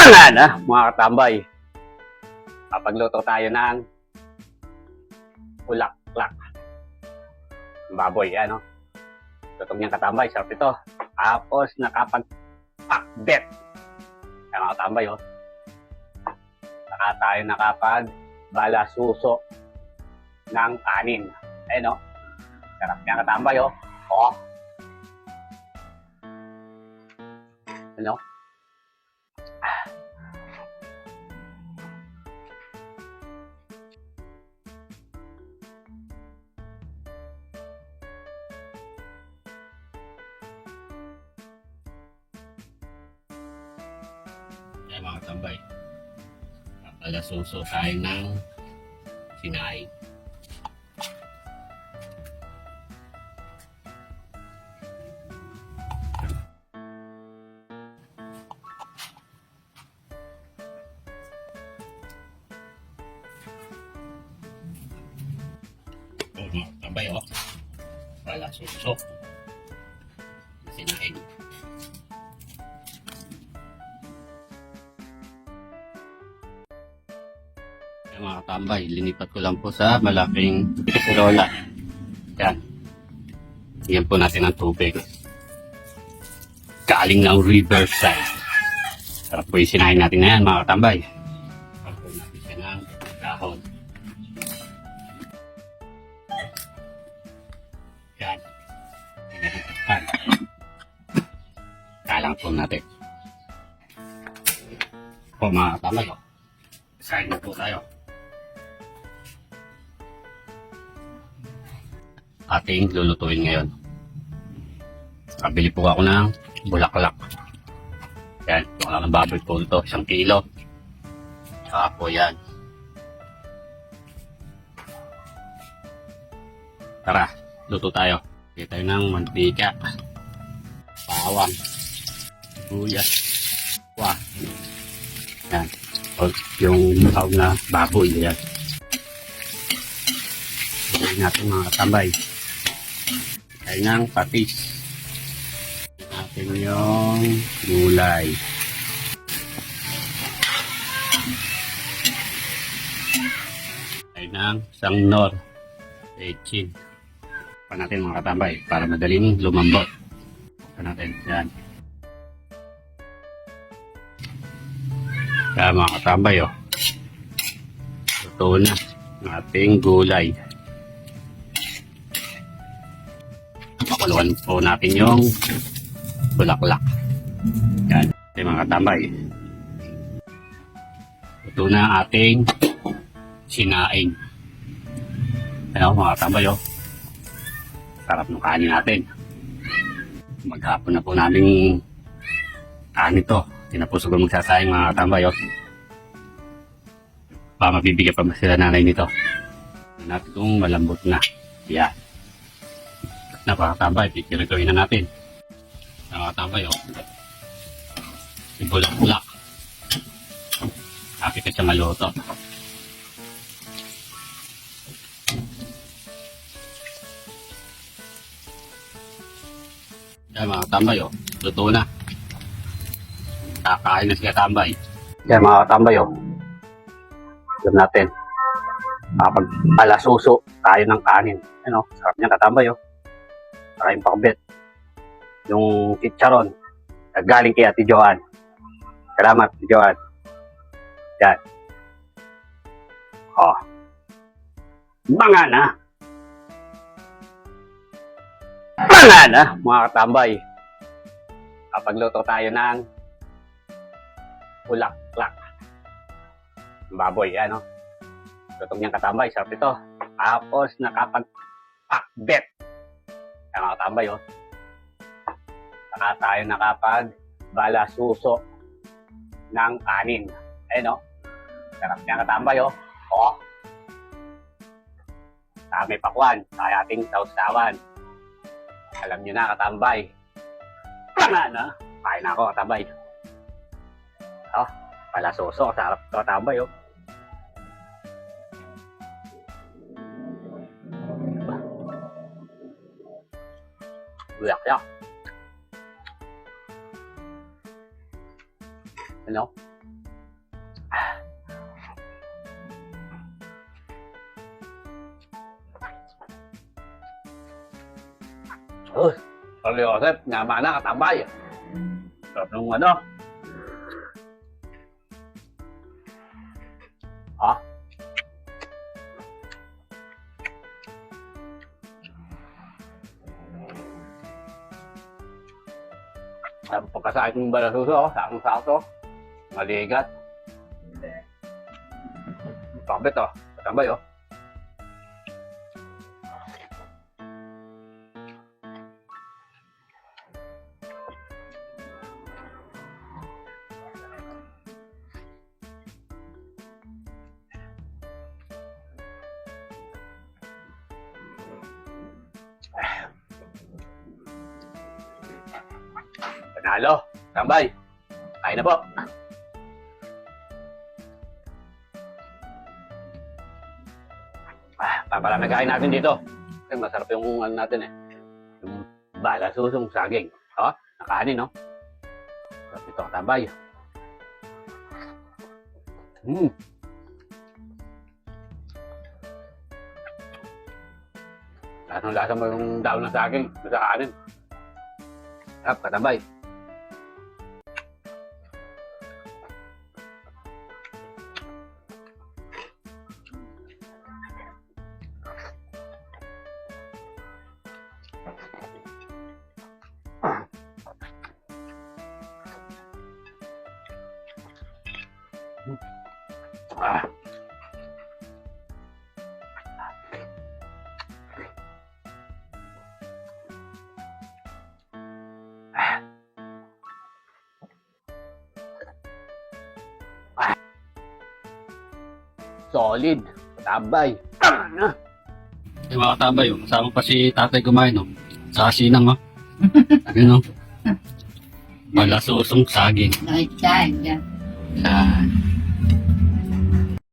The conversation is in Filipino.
Mga na, mga katambay. Papagluto tayo ng bulaklak. Baboy, ano? Lutong niyang katambay, sarap ito. Tapos nakapagpakbet. Kaya mga katambay, oh. Saka tayo nakapagbalasuso ng kanin. Ayun, oh. Sarap niyang katambay, oh. Oh. Ano? Ay mga tambay, papalasuso tayo ng sinaing. O mga tambay, o, palasuso sinaing. Mga katambay, linipat ko lang po sa malaking lola. Yan. Yan po natin ang tubig. Galing ng riverside. Sarap po yung sinain natin na yan, mga katambay. Sarap po natin siya ng dahon. Yan. Kalang po natin. Po mga katambay, o. Kain na po tayo. Ating lulutuin ngayon. Kabili po ako ng bulaklak. Yan, bulaklak ng baboy po ito, 1 kilo. Saka po yan. Tara, luto tayo. Bili tayo ng mantika, bawang, sibuyas, wah. Yan, yung luhaw na baboy. Yan. Ito natin mga katambay. Ay ng patis. Natin yung gulay. Ay ng sangnor. Echin. Pa natin mga katambay para madaling lumambot. Pa natin. Yan. Kaya mga katambay, oh. Luto na ang ating gulay. Pakuluan po natin yung bulaklak. Yan. Yung mga katambay. Ito na ang ating sinaing. Ayan mga katambay, oh. Sarap ng kanin natin. Maghapon na po namin kanin to. Tinapos ko magsasayang mga katambay, oh. Para mabibigyan pa sila nanay nito. Natin kung malambot na. Yan. Napakatambay, pipirituin na natin. Napakatambay, oh. Ibulak-bulak. Kapit na siya maluto. Yan mga katambay, oh. Luto na. Kakain na siya katambay. Yan mga katambay, oh. Alam natin. Nakapagbalasuso tayo ng kanin. Ano? Sarap niyang katambay, oh. Saka yung pakbet. Yung chicharon. Galing kay Ate Joan. Salamat, Ate Joan. Yan. Oh. Mga na. Mga na, mga katambay. Kapagluto tayo ng bulaklak. Baboy, ano? Lutong niyang katambay, sarap ito. Tapos nakapagpakbet. Kaya mga katambay, oh. Saka tayo nakapagbalasuso ng kanin. Ayun, oh. Sarap niyang katambay, oh. Oh. Saka may pakwan. Saka ating sausawan. Alam niyo na, katambay. Tama na. Kain na ako, katambay. Oh, balasuso. Sarap ito, katambay, oh. Bulaklak. Ano? Lolo Joseph, nama na katambay. Sarap nung ano. Ha? Ang pagkasain ng balasuso, sakong-sakto. Maligat. Pabit oh. Katambay oh. Panalo. Tambay. Kain na po. Paparami kain natin dito. Kasi masarap yung ano natin eh. Yung balasusong saging. O, nakahanin no? Sarap ito, tambay. Anong lasa mo yung daon ng saging? Sa kanin. Sarap, katambay. Ah. Solid. Tambay. Yung mga katambay, oh. Kasama pa si tatay kumain, no? Sa sinang, oh. Ayun, oh. Balasusong saging. Nakikain ka. Yan.